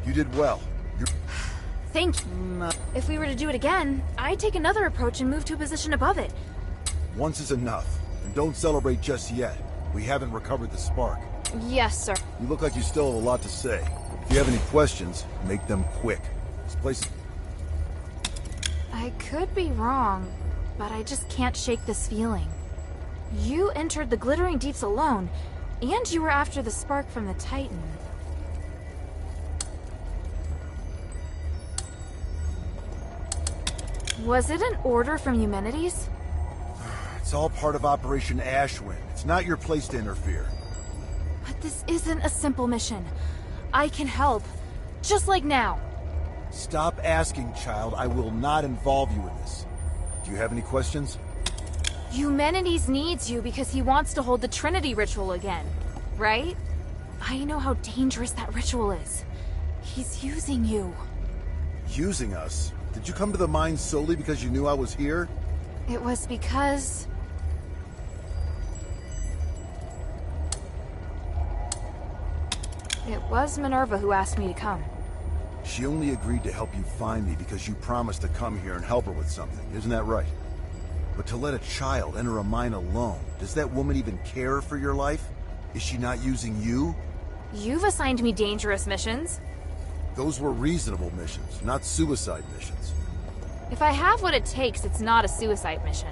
You did well. Thank you. If we were to do it again, I'd take another approach and move to a position above it. Once is enough. And don't celebrate just yet. We haven't recovered the spark. Yes, sir. You look like you still have a lot to say. If you have any questions, make them quick. This place... I could be wrong, but I just can't shake this feeling. You entered the Glittering Deeps alone, and you were after the spark from the Titan. Was it an order from Eumenides? It's all part of Operation Ashwind. It's not your place to interfere. But this isn't a simple mission. I can help. Just like now. Stop asking, child. I will not involve you in this. Do you have any questions? Eumenides needs you because he wants to hold the Trinity ritual again, right? I know how dangerous that ritual is. He's using you. Using us? Did you come to the mine solely because you knew I was here? It was because... It was Minerva who asked me to come. She only agreed to help you find me because you promised to come here and help her with something, isn't that right? But to let a child enter a mine alone, does that woman even care for your life? Is she not using you? You've assigned me dangerous missions. Those were reasonable missions, not suicide missions. If I have what it takes, it's not a suicide mission.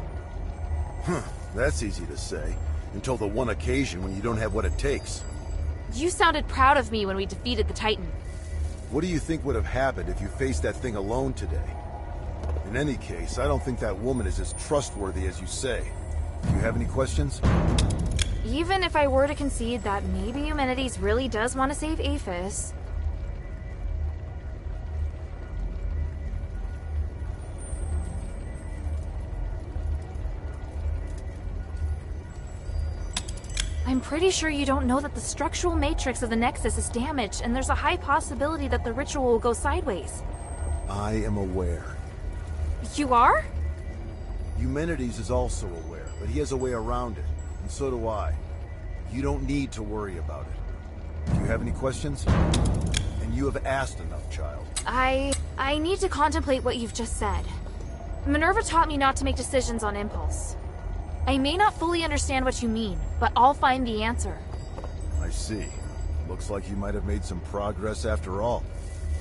Huh, that's easy to say. Until the one occasion when you don't have what it takes. You sounded proud of me when we defeated the Titan. What do you think would have happened if you faced that thing alone today? In any case, I don't think that woman is as trustworthy as you say. Do you have any questions? Even if I were to concede that maybe Eumenides really does want to save Aphis... I'm pretty sure you don't know that the structural matrix of the Nexus is damaged, and there's a high possibility that the ritual will go sideways. I am aware. You are? Eumenides is also aware, but he has a way around it, and so do I. You don't need to worry about it. Do you have any questions? And you have asked enough, child. I need to contemplate what you've just said. Minerva taught me not to make decisions on impulse. I may not fully understand what you mean, but I'll find the answer. I see. Looks like you might have made some progress after all.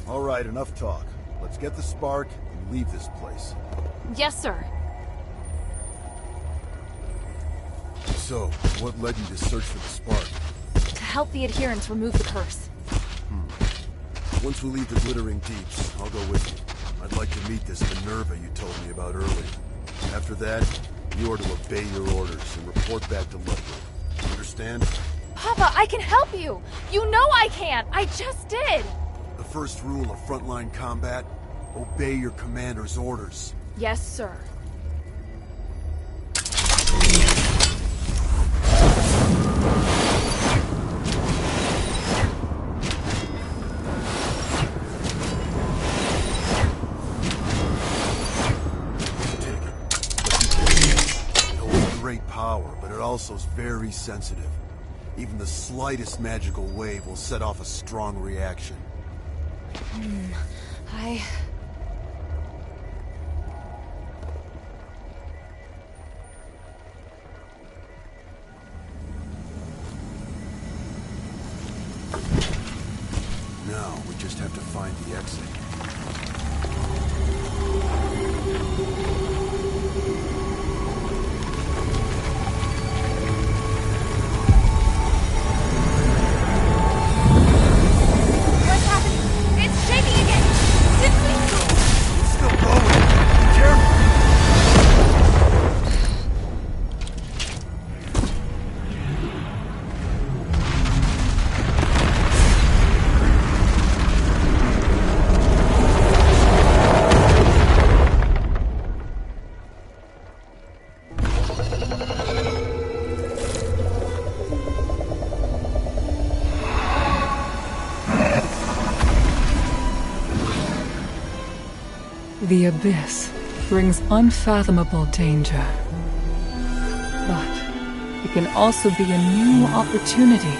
All right, enough talk. Let's get the spark and leave this place. Yes, sir. So, what led you to search for the spark? To help the adherents remove the curse. Once we leave the Glittering Deeps, I'll go with you. I'd like to meet this Minerva you told me about earlier. After that, you are to obey your orders and report back to Ludwig. Understand? Papa, I can help you! You know I can! I just did! The first rule of frontline combat, obey your commander's orders. Yes, sir. Power, but it also is very sensitive. Even the slightest magical wave will set off a strong reaction. Now, we just have to find the exit. The abyss brings unfathomable danger, but it can also be a new opportunity.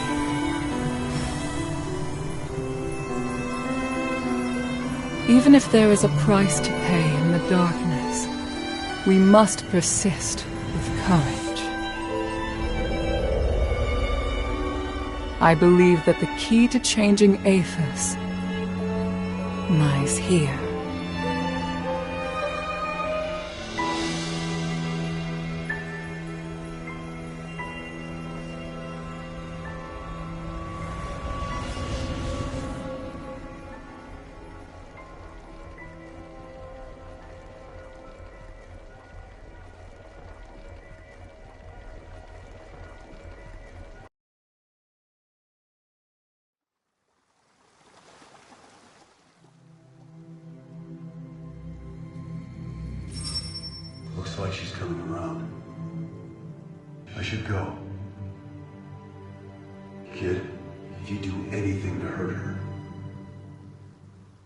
Even if there is a price to pay in the darkness, we must persist with courage. I believe that the key to changing Aethys lies here. Looks like she's coming around. I should go. Kid, if you do anything to hurt her...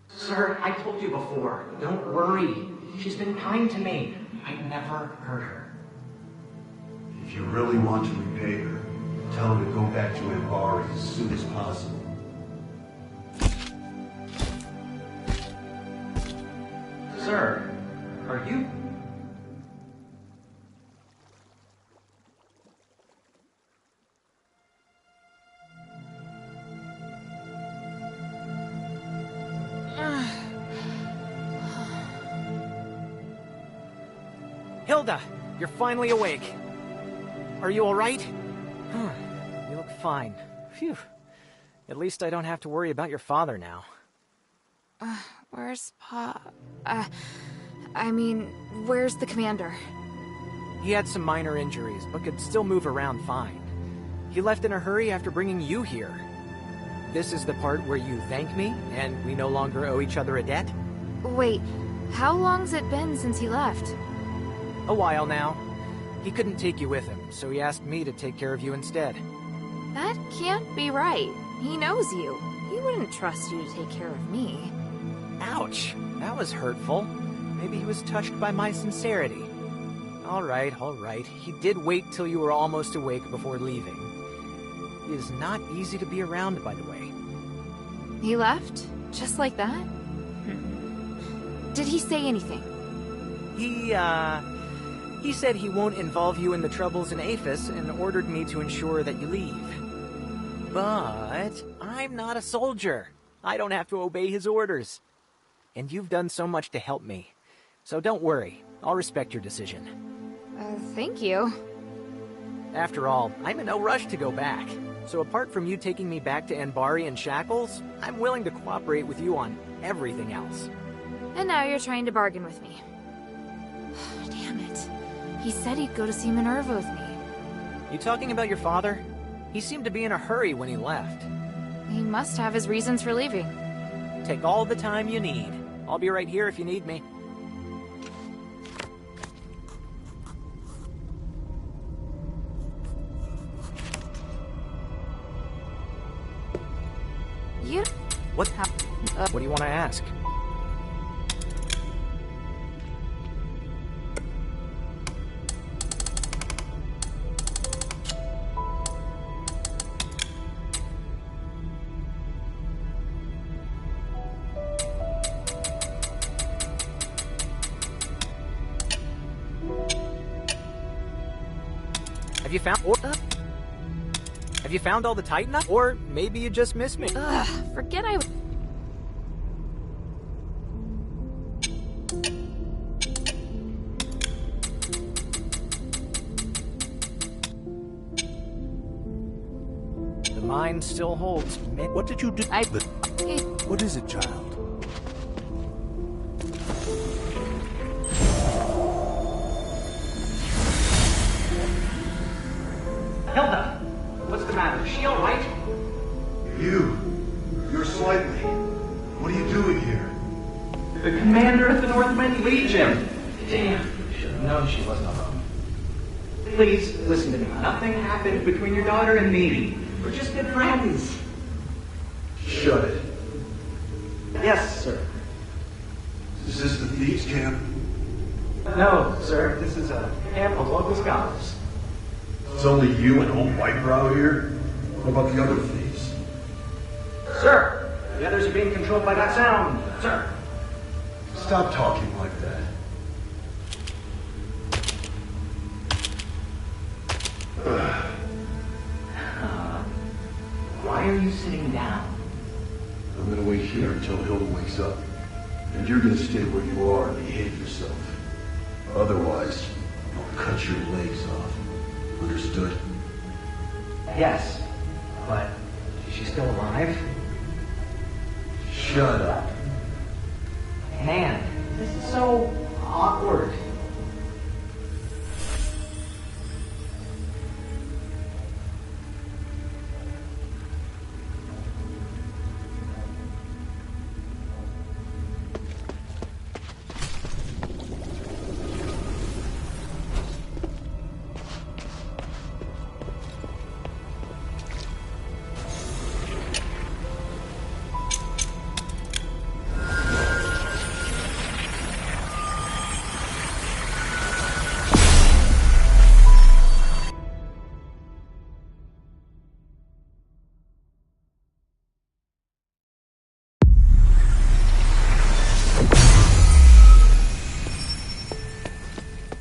Sir, I told you before. Don't worry. She's been kind to me. I'd never hurt her. If you really want to repay her, tell her to go back to Ambari as soon as possible. Sir, are you... Hilda, you're finally awake. Are you all right? You look fine. Phew. At least I don't have to worry about your father now. Where's Pa? I mean, where's the commander? He had some minor injuries, but could still move around fine. He left in a hurry after bringing you here. This is the part where you thank me, and we no longer owe each other a debt? Wait, how long's it been since he left? A while now. He couldn't take you with him, so he asked me to take care of you instead. That can't be right. He knows you. He wouldn't trust you to take care of me. Ouch! That was hurtful. Maybe he was touched by my sincerity. All right. He did wait till you were almost awake before leaving. He is not easy to be around, by the way. He left? Just like that? Did he say anything? He said he won't involve you in the troubles in Aethys and ordered me to ensure that you leave. But I'm not a soldier. I don't have to obey his orders. And you've done so much to help me. So don't worry. I'll respect your decision. Thank you. After all, I'm in no rush to go back. So apart from you taking me back to Ambari in shackles, I'm willing to cooperate with you on everything else. And now you're trying to bargain with me. Damn it. He said he'd go to see Minerva with me. You talking about your father? He seemed to be in a hurry when he left. He must have his reasons for leaving. Take all the time you need. I'll be right here if you need me. You... What do you want to ask? Have you found all the Titan? Or maybe you just miss me? Forget I... The mind still holds. What did you do? What is it, child? Hilda! What's the matter? Is she all right? You're slightly. What are you doing here? The commander of the Northwind Legion. Damn, should have known she wasn't alone. Please, listen to me. Nothing happened between your daughter and me. We're just good friends. Shut it. Yes, sir. Is this the thieves' camp? No, sir. This is a camp of local scholars. It's only you and old Whitebrow here? What about the other thieves? Sir, the others are being controlled by that sound, sir. Stop talking like that. Why are you sitting down? I'm gonna wait here until Hilda wakes up. And you're gonna stay where you are and behave yourself. Otherwise, I'll cut your legs off. Understood? Yes, but is she still alive? Shut up. Man, this is so awkward.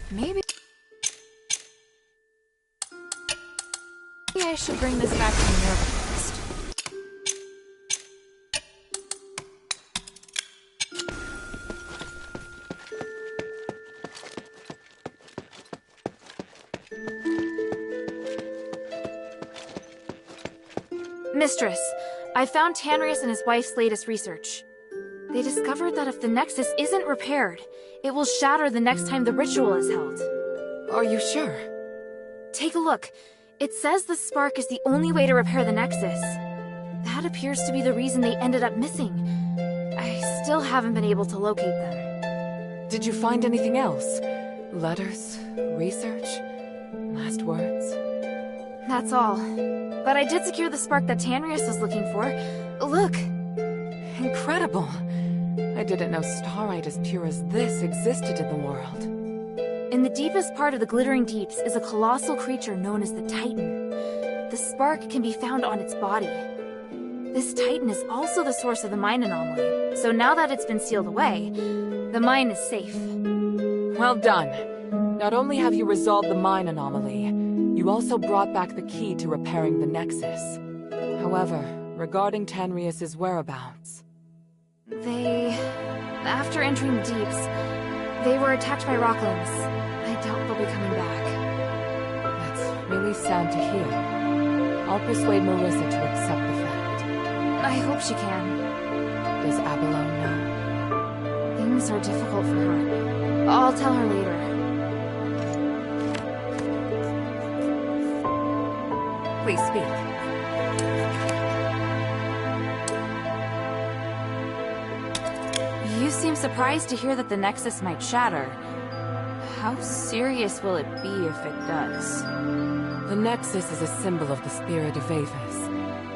Maybe I should bring this back to Minerva first. Mistress, I found Tanrius and his wife's latest research. They discovered that if the Nexus isn't repaired, it will shatter the next time the ritual is held. Are you sure? Take a look. It says the spark is the only way to repair the Nexus. That appears to be the reason they ended up missing. I still haven't been able to locate them. Did you find anything else? Letters? Research? Last words? That's all. But I did secure the spark that Tanrius was looking for. Look! Incredible! I didn't know starite as pure as this existed in the world. In the deepest part of the Glittering Deeps is a colossal creature known as the Titan. The spark can be found on its body. This Titan is also the source of the mine anomaly, so now that it's been sealed away, the mine is safe. Well done. Not only have you resolved the mine anomaly, you also brought back the key to repairing the Nexus. However, regarding Tanrius's whereabouts... After entering the Deeps, they were attacked by Rocklings. I doubt they'll be coming back. That's really sad to hear. I'll persuade Melissa to accept the fact. I hope she can. Does Abalone know? Things are difficult for her. I'll tell her later. Please speak. You seem surprised to hear that the Nexus might shatter. How serious will it be if it does? The Nexus is a symbol of the spirit of Avis.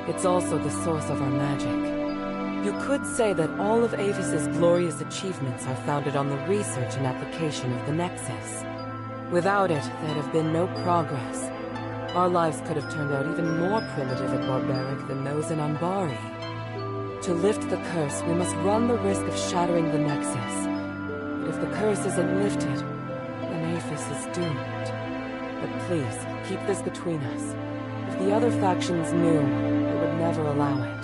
It's also the source of our magic. You could say that all of Avis's glorious achievements are founded on the research and application of the Nexus. Without it, there'd have been no progress. Our lives could have turned out even more primitive and barbaric than those in Anbari. To lift the curse, we must run the risk of shattering the Nexus. But if the curse isn't lifted, then Aphis is doomed. But please, keep this between us. If the other factions knew, they would never allow it.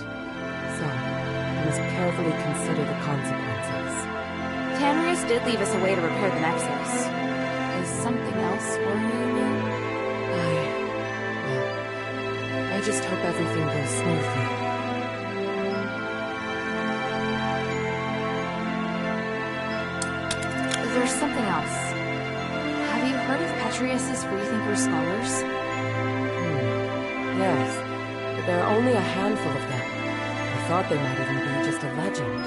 So, we must carefully consider the consequences. Tanrius did leave us a way to repair the Nexus. Is something else worrying you? I just hope everything goes smoothly. There's something else. Have you heard of Petrius's Freethinker scholars? Yes, but there are only a handful of them. I thought they might even be just a legend.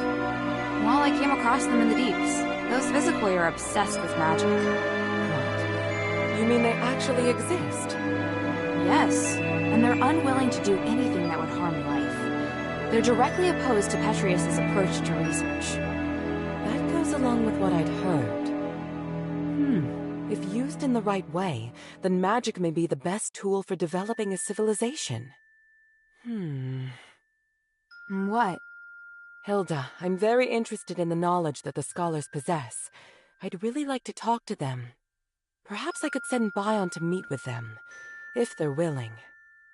Well, I came across them in the Deeps. Those Visicoi are obsessed with magic. What? You mean they actually exist? Yes, and they're unwilling to do anything that would harm life. They're directly opposed to Petrius's approach to research. That goes along with what I'd heard. If used in the right way, then magic may be the best tool for developing a civilization. What? Hilda, I'm very interested in the knowledge that the scholars possess. I'd really like to talk to them. Perhaps I could send Bion to meet with them, if they're willing.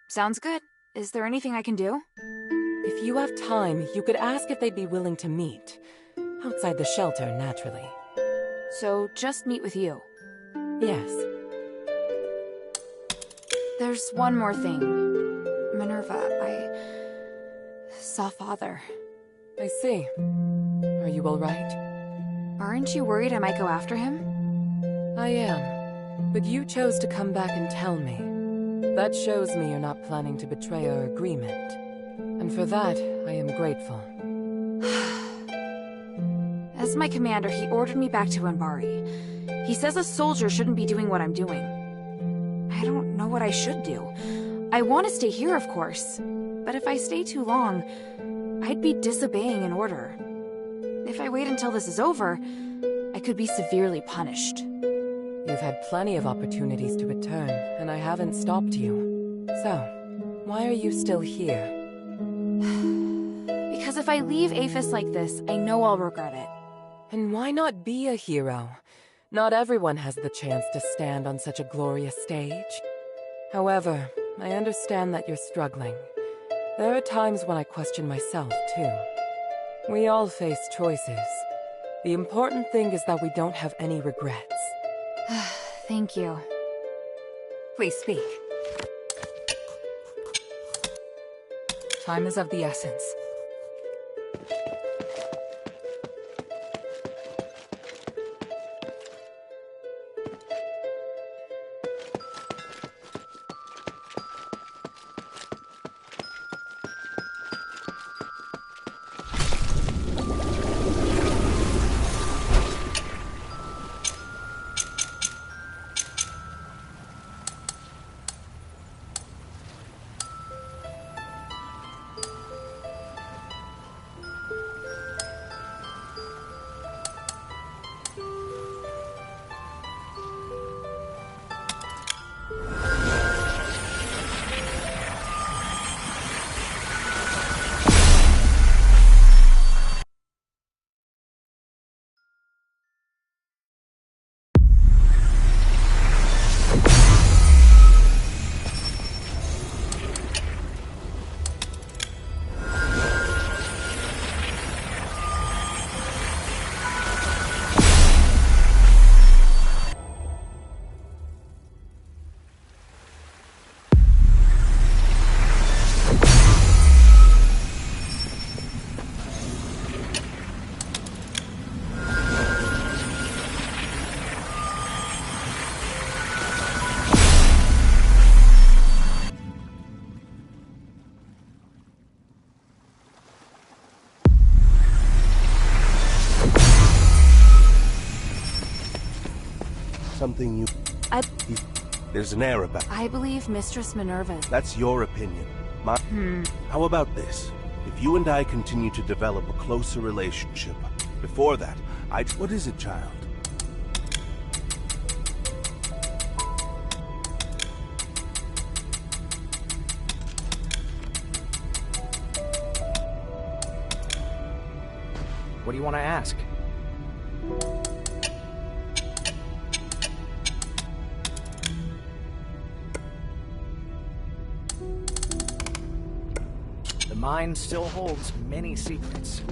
Sounds good. Is there anything I can do? If you have time, you could ask if they'd be willing to meet. Outside the shelter, naturally. So, just meet with you. Yes. There's one more thing. Minerva, I saw Father. I see. Are you all right? Aren't you worried I might go after him? I am. But you chose to come back and tell me. That shows me you're not planning to betray our agreement. And for that, I am grateful. As my commander, he ordered me back to Anbari. He says a soldier shouldn't be doing what I'm doing. I don't know what I should do. I want to stay here, of course. But if I stay too long, I'd be disobeying an order. If I wait until this is over, I could be severely punished. You've had plenty of opportunities to return, and I haven't stopped you. So, why are you still here? Because if I leave Aphis like this, I know I'll regret it. And why not be a hero? Not everyone has the chance to stand on such a glorious stage. However, I understand that you're struggling. There are times when I question myself, too. We all face choices. The important thing is that we don't have any regrets. Thank you. Please speak. Time is of the essence. Something you... There's an air about... I believe Mistress Minerva. That's your opinion. How about this? If you and I continue to develop a closer relationship, before that, What is it, child? What do you want to ask? The mind still holds many secrets.